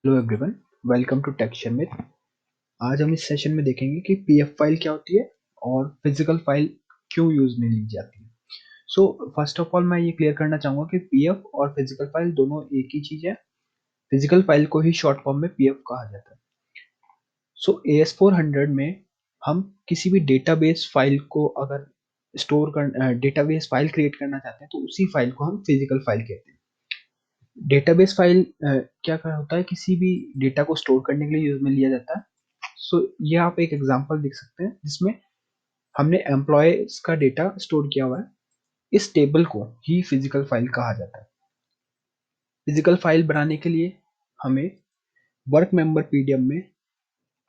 Hello everyone, welcome to texture में। आज हम इस सेशन में देखेंगे कि पीएफ फाइल क्या होती है और फिजिकल फाइल क्यों यूज में ली जाती है। सो फर्स्ट ऑफ ऑल मैं ये क्लियर करना चाहूंगा कि पीएफ और फिजिकल फाइल दोनों एक ही चीज है। फिजिकल फाइल को ही शॉर्ट फॉर्म में पीएफ कहा जाता है। सो AS400 में हम किसी भी डेटाबेस फाइल को अगर स्टोर कर डेटाबेस फाइल क्रिएट करना चाहते हैं तो उसी फाइल को हम फिजिकल फाइल कहते हैं। डेटाबेस फाइल क्या होता है, किसी भी डेटा को स्टोर करने के लिए यूज में लिया जाता है। सो ये आप एक एग्जांपल देख सकते हैं जिसमें हमने एम्प्लॉयज का डेटा स्टोर किया हुआ है। इस टेबल को ही फिजिकल फाइल कहा जाता है। फिजिकल फाइल बनाने के लिए हमें वर्क मेंबर पीडीएफ में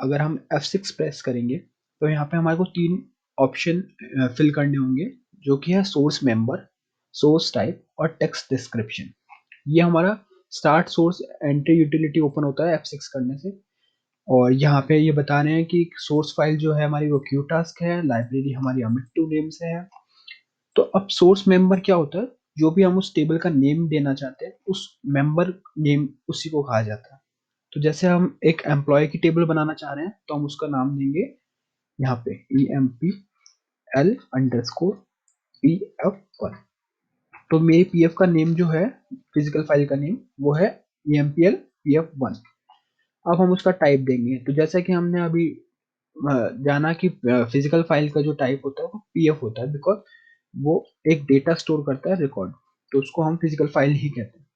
अगर हम F6 प्रेस करेंगे तो यहाँ पे हमारे को तीन ऑप्शन फिल करने होंगे, जो कि है सोर्स मेंबर, सोर्स टाइप और टेक्स्ट डिस्क्रिप्शन। ये हमारा start source entry utility open होता है F6 करने से। और यहाँ पे ये बता रहे हैं कि सोर्स फाइल जो है हमारी वो क्यू टास्क है, लाइब्रेरी हमारी अमिट टू नेम से है। तो अब सोर्स मेंबर क्या होता है, जो भी हम उस टेबल का नेम देना चाहते हैं उस मेंबर नेम उसी को कहा जाता है। तो जैसे हम एक एम्प्लॉय की टेबल बनाना चाह रहे हैं तो हम उसका नाम देंगे यहाँ पे EMPL_PF1। तो मेरे पीएफ का नेम जो है, फिजिकल फाइल का नेम वो है EMPL_PF1। अब हम उसका टाइप देंगे, तो जैसा कि हमने अभी जाना कि फिजिकल फाइल का जो टाइप होता है वो पीएफ होता है, बिकॉज वो एक डेटा स्टोर करता है, रिकॉर्ड। तो उसको हम फिजिकल फाइल ही कहते हैं।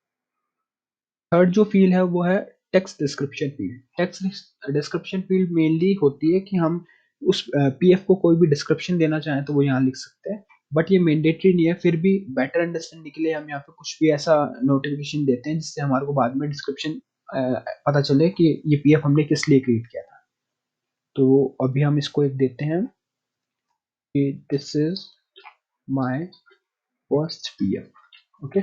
थर्ड जो फील्ड है वो है text description field. Text description field mainly होती है कि हम उस पीएफ को कोई भी डिस्क्रिप्शन देना चाहें तो वो यहाँ लिख सकते हैं। बट ये मैंडेटरी नहीं है, फिर भी बेटर अंडरस्टैंडिंग के लिए हम यहाँ पे कुछ भी ऐसा नोटिफिकेशन देते हैं जिससे हमारे को बाद में डिस्क्रिप्शन पता चले कि ये पीएफ हमने किस लिए क्रिएट किया था। तो अभी हम इसको एक देते हैं कि this is my first PF. Okay,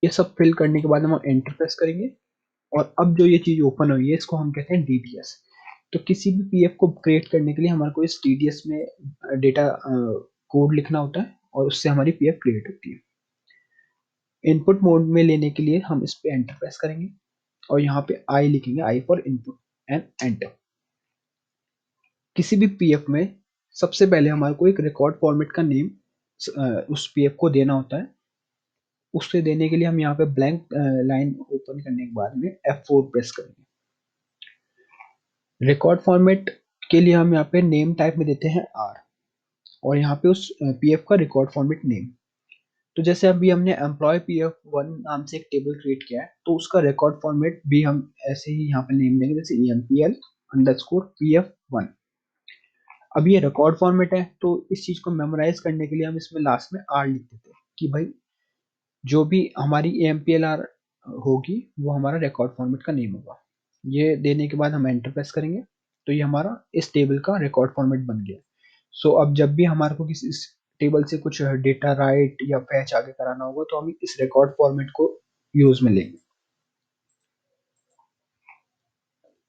ये सब फिल करने के बाद हम एंटर प्रेस करेंगे और अब जो ये चीज ओपन हुई है इसको हम कहते हैं डीडीएस। तो किसी भी पीएफ को क्रिएट करने के लिए हमारे को इस डीडीएस में डेटा कोड लिखना होता है और उससे हमारी पीएफ क्रिएट होती है। इनपुट मोड में लेने के लिए हम इस पे एंटर प्रेस करेंगे और यहाँ पे आई लिखेंगे, I for input, and enter. किसी भी पीएफ में सबसे पहले हमारे को एक रिकॉर्ड फॉर्मेट का नेम उस पीएफ को देना होता है। उससे देने के लिए हम यहाँ पे ब्लैंक लाइन ओपन करने के बाद में F4 प्रेस करेंगे। रिकॉर्ड फॉर्मेट के लिए हम यहाँ पे नेम टाइप में देते हैं R, और यहाँ पे उस पीएफ का रिकॉर्ड फॉर्मेट नेम। तो जैसे अभी हमने एम्प्लॉय PF1 नाम से एक टेबल क्रिएट किया है तो उसका रिकॉर्ड फॉर्मेट भी हम ऐसे ही यहाँ पे नेम देंगे, जैसे EMPL_PF1। अब ये रिकॉर्ड फॉर्मेट है तो इस चीज को मेमोराइज करने के लिए हम इसमें लास्ट में R लिख देते हैं कि भाई जो भी हमारी AMPLR होगी वो हमारा रिकॉर्ड फॉर्मेट का नेम होगा। ये देने के बाद हम एंटर प्रेस करेंगे तो ये हमारा इस टेबल का रिकॉर्ड फॉर्मेट बन गया। सो अब जब भी हमारे को किसी इस टेबल से कुछ डेटा राइट या फैच आगे कराना होगा तो हम इस रिकॉर्ड फॉर्मेट को यूज में लेंगे।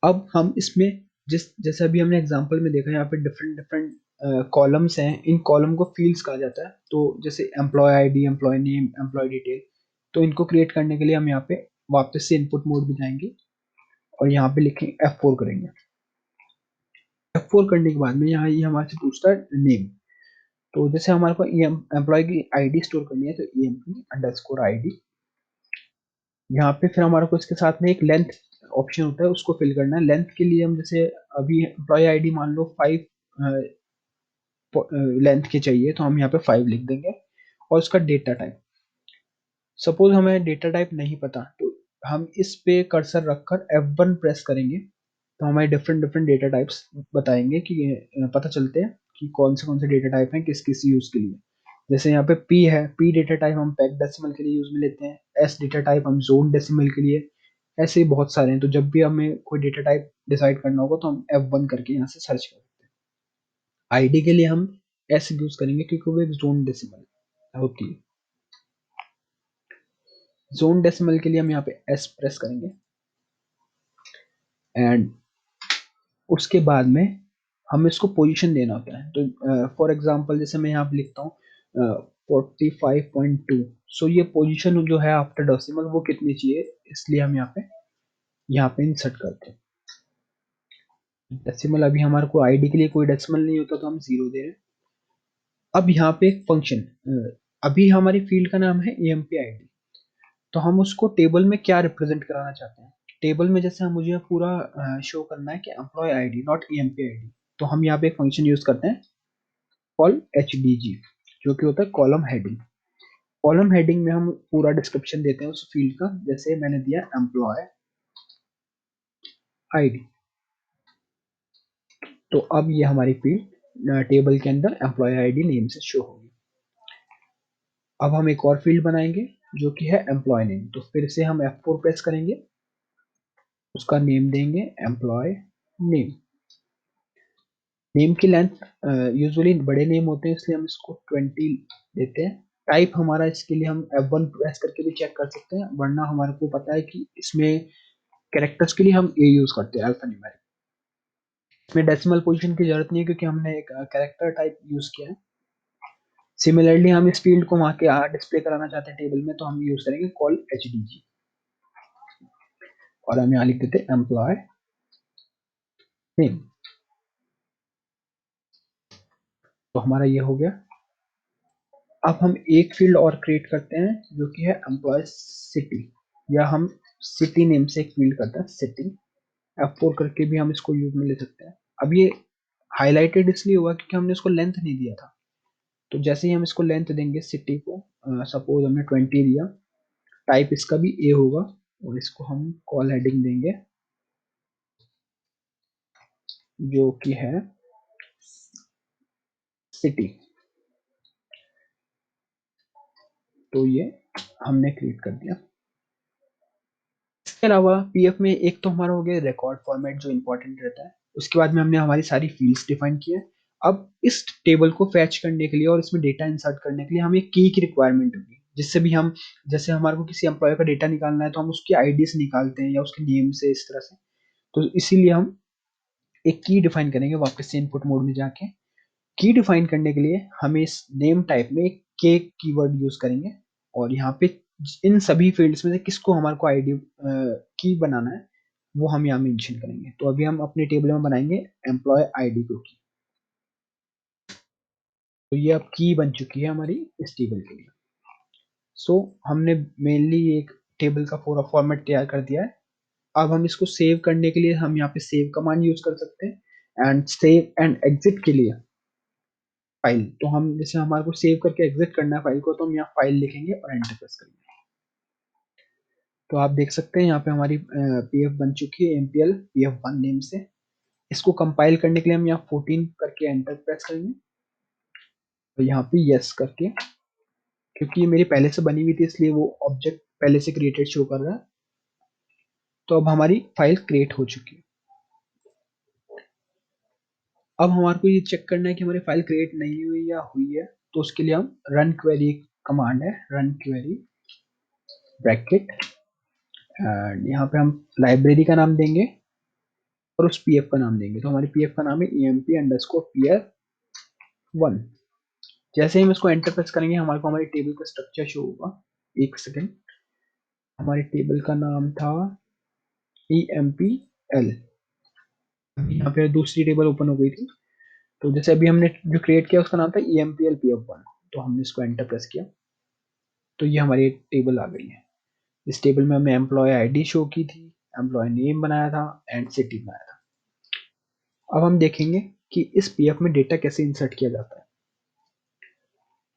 अब हम इसमें जैसे अभी हमने एग्जांपल में देखा, यहाँ पे डिफरेंट डिफरेंट कॉलम्स हैं। इन कॉलम को फील्ड्स कहा जाता है। तो जैसे employee ID, employee name, employee detail, तो इनको क्रिएट करने के लिए हम यहाँ पे वापस से इनपुट मोड में जाएंगे और यहाँ पे लिखेंगे F4 करेंगे। F4 करने के बाद में यहाँ ये हमारे से पूछता है नेम। तो जैसे हमारे को एम्प्लॉय की आईडी स्टोर करनी है तो EMP_ID। यहाँ पे फिर हमारे को इसके साथ में एक लेंथ ऑप्शन होता है, उसको फिल करना है। लेंथ के लिए हम जैसे अभी एम्प्लॉय आईडी मान लो 5 लेंथ के चाहिए तो हम यहाँ पे 5 लिख देंगे। और उसका डेटा टाइप, सपोज हमें डेटा टाइप नहीं पता तो हम इस पे कर्सर रखकर F1 प्रेस करेंगे तो हमारे डिफरेंट डिफरेंट डेटा टाइप्स बताएंगे कि पता चलते हैं कि कौन से डेटा टाइप हैं किस किस यूज के लिए। जैसे यहाँ पे P है, P डेटा टाइप हम पैक डेसिमल के लिए यूज में लेते हैं। S डेटा टाइप हम जोन डेसिमल के लिए। ऐसे ही बहुत सारे हैं, तो जब भी हमें कोई डेटा टाइप डिसाइड करना होगा तो हम F1 करके यहाँ से सर्च कर सकते हैं। आईडी के लिए हम S यूज करेंगे क्योंकि वो एक जोन डेसिमल होती है। जोन डेसिमल के लिए हम यहाँ पे S प्रेस करेंगे एंड उसके बाद में हमें इसको पोजीशन देना होता है। तो फॉर एग्जांपल जैसे मैं यहाँ पे लिखता हूँ 45.2, सो ये पोजीशन जो है आफ्टर डेसिमल वो कितनी चाहिए, इसलिए हम यहाँ पे यहाँ पे इंसर्ट करते हैं। डेसिमल अभी हमारे को आईडी के लिए कोई डेसिमल नहीं होता तो हम 0 दे रहे हैं। अब यहाँ पे एक फंक्शन, अभी हमारी फील्ड का नाम है emp id, तो हम उसको टेबल में क्या रिप्रेजेंट कराना चाहते हैं। टेबल में जैसे हम मुझे पूरा शो करना है कि employee ID not emp id, तो हम यहाँ पे एक फंक्शन यूज करते हैं कॉल hdg, जो कि होता है कॉलम हेडिंग। कॉलम हेडिंग में हम पूरा डिस्क्रिप्शन देते हैं उस फील्ड का, जैसे मैंने दिया एम्प्लॉय आईडी, तो अब ये हमारी फील्ड टेबल के अंदर एम्प्लॉय आईडी नेम से शो होगी। अब हम एक और फील्ड बनाएंगे जो कि है एम्प्लॉय नेम, तो फिर से हम F4 प्रेस करेंगे, उसका नेम देंगे एम्प्लॉय नेम। नेम की लेंथ यूजुअली बड़े नेम होते हैं इसलिए हम इसको 20 देते हैं। टाइप हमारा इसके लिए हम F1 प्रेस करके भी चेक कर सकते हैं, वरना हमारे को पता है कि इसमें कैरेक्टर्स के लिए हम A यूज करते हैं, अल्फा न्यूमेरिक। इसमें डेसिमल पोजीशन की जरूरत नहीं है क्योंकि हमने एक कैरेक्टर टाइप यूज किया है। सिमिलरली हम इस फील्ड को वहां के डिस्प्ले कराना चाहते हैं टेबल में, तो हम यूज करेंगे कॉल hdg, और हम यहाँ लिख देते हैं एम्प्लॉय नेम। तो हमारा ये हो गया। अब हम एक फील्ड और क्रिएट करते हैं जो कि है एम्प्लॉय सिटी, या हम सिटी नेम से एक फील्ड करते हैं सिटी। F4 करके भी हम इसको यूज में ले सकते हैं। अब ये हाईलाइटेड इसलिए हुआ क्योंकि हमने इसको लेंथ नहीं दिया था, तो जैसे ही हम इसको लेंथ देंगे सिटी को, सपोज हमने 20 दिया, टाइप इसका भी A होगा, और इसको हम कॉल हेडिंग देंगे जो कि है सिटी। तो ये हमने क्रिएट कर दिया। इसके अलावा पीएफ में एक तो हमारा हो गया रिकॉर्ड फॉर्मेट जो इंपॉर्टेंट रहता है, उसके बाद में हमने हमारी सारी फील्ड्स डिफाइन की है। अब इस टेबल को फैच करने के लिए और इसमें डेटा इंसर्ट करने के लिए हमें की रिक्वायरमेंट होगी, जिससे भी हम, जैसे हमारे को किसी एम्प्लॉय का डेटा निकालना है तो हम उसकी आईडी से निकालते हैं या उसके नेम से, इस तरह से। तो इसीलिए हम एक की डिफाइन करेंगे वापस से इनपुट मोड में जाके। की डिफाइन करने के लिए हम इस नेम टाइप में एक के कीवर्ड यूज करेंगे, और यहाँ पे इन सभी फील्ड्स में से किसको हमारे को आईडी की बनाना है वो हम यहाँ मेंशन करेंगे। तो अभी हम अपने टेबल में बनाएंगे एम्प्लॉय आईडी को की। तो ये अब की बन चुकी है हमारी इस टेबल के लिए। सो हमने मेनली एक टेबल का पूरा फॉर्मेट तैयार कर दिया है। अब हम इसको सेव करने के लिए हम यहाँ पे सेव कमांड यूज कर सकते हैं, एंड सेव एंड एग्जिट के लिए फाइल, तो हम जैसे हमारे को सेव करके एग्जिट करना है फाइल को, तो हम यहाँ फाइल लिखेंगे और एंटर प्रेस करेंगे। तो आप देख सकते हैं यहाँ पे हमारी पीएफ बन चुकी है एमपीएल pf1 नेम से। इसको कंपाइल करने के लिए हम यहाँ 14 करके एंटर प्रेस करेंगे, तो यहाँ पे यस करके, क्योंकि ये मेरी पहले से बनी हुई थी इसलिए वो ऑब्जेक्ट पहले से क्रिएटेड शो कर रहा है। तो अब हमारी फाइल क्रिएट हो चुकी है। अब हमारे को ये चेक करना है कि हमारी फाइल क्रिएट नहीं हुई या हुई है, तो उसके लिए हम रन क्वेरी कमांड है, रन क्वेरी ब्रैकेट, एंड यहाँ पे हम लाइब्रेरी का नाम देंगे और उस पीएफ का नाम देंगे। तो हमारी पीएफ का नाम है emp_pf1। जैसे ही हम इसको एंटर प्रेस करेंगे हमारे को हमारी टेबल का स्ट्रक्चर शो होगा। एक सेकेंड, हमारी टेबल का नाम था empl, यहाँ पे दूसरी टेबल ओपन हो गई थी। तो जैसे अभी हमने जो क्रिएट किया उसका नाम था empl_pf1, तो हमने इसको एंटर प्रेस किया तो ये हमारी टेबल आ गई है। इस टेबल में हमने एम्प्लॉय आईडी शो की थी, एम्प्लॉय नेम बनाया था एंड सिटी बनाया था। अब हम देखेंगे कि इस पीएफ में डेटा कैसे इंसर्ट किया जाता है।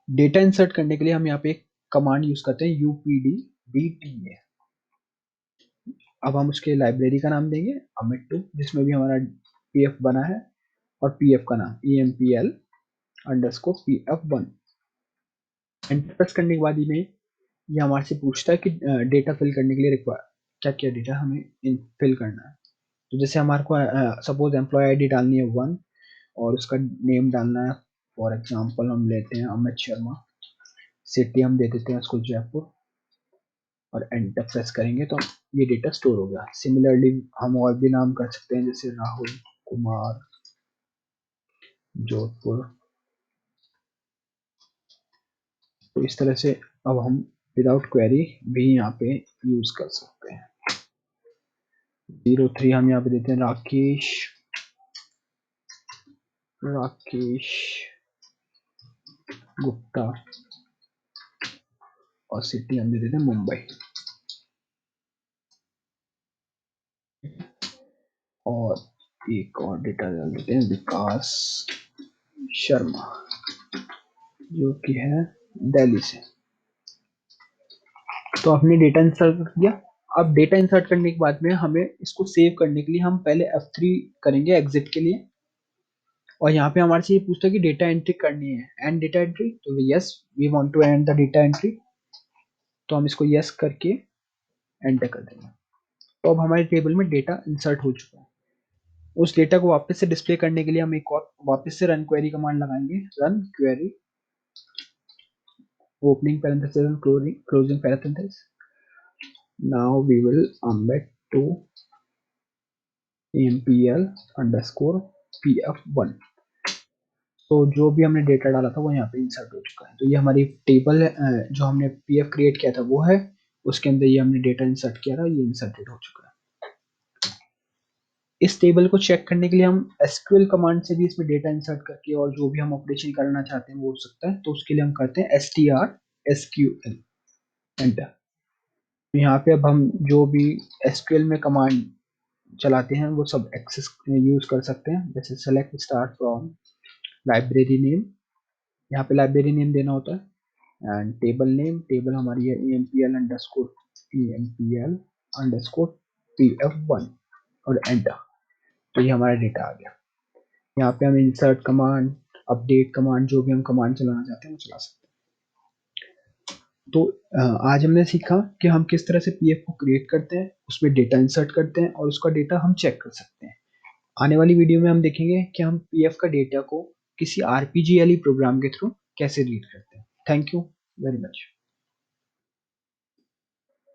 डेटा इंसर्ट करने के लिए हम यहाँ पे एक कमांड यूज करते हैं updbta। अब हम उसके लाइब्रेरी का नाम देंगे amit2, जिसमें भी हमारा पीएफ बना है, और पीएफ का नाम empl_pf1। एंटर प्रेस करने के बाद में ये हमारे से पूछता है कि डेटा फिल करने के लिए रिक्वायर क्या क्या डेटा हमें फिल करना है। तो जैसे हमारे को सपोज एम्प्लॉय आईडी डालनी है 1 और उसका नेम डालना है, फॉर एग्जांपल हम लेते हैं अमित शर्मा, सिटी हम दे देते हैं उसको जयपुर, और एंटर प्रेस करेंगे तो ये डेटा स्टोर हो गया। सिमिलरली हम और भी नाम कर सकते हैं, जैसे राहुल कुमार जोधपुर। तो इस तरह से अब हम विदाउट क्वेरी भी यहाँ पे यूज कर सकते हैं। 03 हम यहाँ पे देते हैं राकेश गुप्ता और सिटी हम दे देते हैं मुंबई। और एक और डेटा डाल देते हैं विकास शर्मा जो कि है दिल्ली से। तो आपने डेटा इंसर्ट कर दिया। अब डेटा इंसर्ट करने के बाद में हमें इसको सेव करने के लिए हम पहले F3 करेंगे एग्जिट के लिए, और यहाँ पे हमारे से ये पूछता है कि डेटा एंट्री करनी है, एंड डेटा एंट्री, तो yes we want to end the data entry, तो हम इसको यस करके एंटर कर देंगे। तो अब हमारे टेबल में डेटा इंसर्ट हो चुका है। उस डेटा को वापस से डिस्प्ले करने के लिए हम एक और वापस से रन क्वेरी कमांड लगाएंगे, run query opening parenthesis and closing parenthesis. Now we will embed to mpl underscore pf1। तो जो भी हमने डेटा डाला था वो यहाँ पे इंसर्ट हो चुका है। तो ये हमारी टेबल जो हमने pf क्रिएट किया था वो है, उसके अंदर ये हमने डेटा इंसर्ट किया था, ये इंसर्टेड हो चुका है। इस टेबल को चेक करने के लिए हम एसक्यूएल कमांड से भी इसमें डेटा इंसर्ट करके और जो भी हम ऑपरेशन करना चाहते हैं वो हो सकता है। तो उसके लिए हम करते हैं str_sql एंटर। यहाँ पे अब हम जो भी एसक्यूएल में कमांड चलाते हैं वो सब एक्सेस यूज कर सकते हैं, जैसे select start from library name, यहाँ पे लाइब्रेरी नेम देना होता है, एंड टेबल नेम, टेबल हमारी है empl_pf1 और एंटर। तो ये हमारा डेटा आ गया। यहाँ पे हम इंसर्ट कमांड, अपडेट कमांड, जो भी हम कमांड चलाना चाहते हैं वो चला सकते हैं। तो आज हमने सीखा कि हम किस तरह से पीएफ को क्रिएट करते हैं, उसमें डेटा इंसर्ट करते हैं और उसका डेटा हम चेक कर सकते हैं। आने वाली वीडियो में हम देखेंगे कि हम पीएफ का डेटा को किसी आरपीजीएल प्रोग्राम के थ्रू कैसे रीड करते हैं। Thank you very much.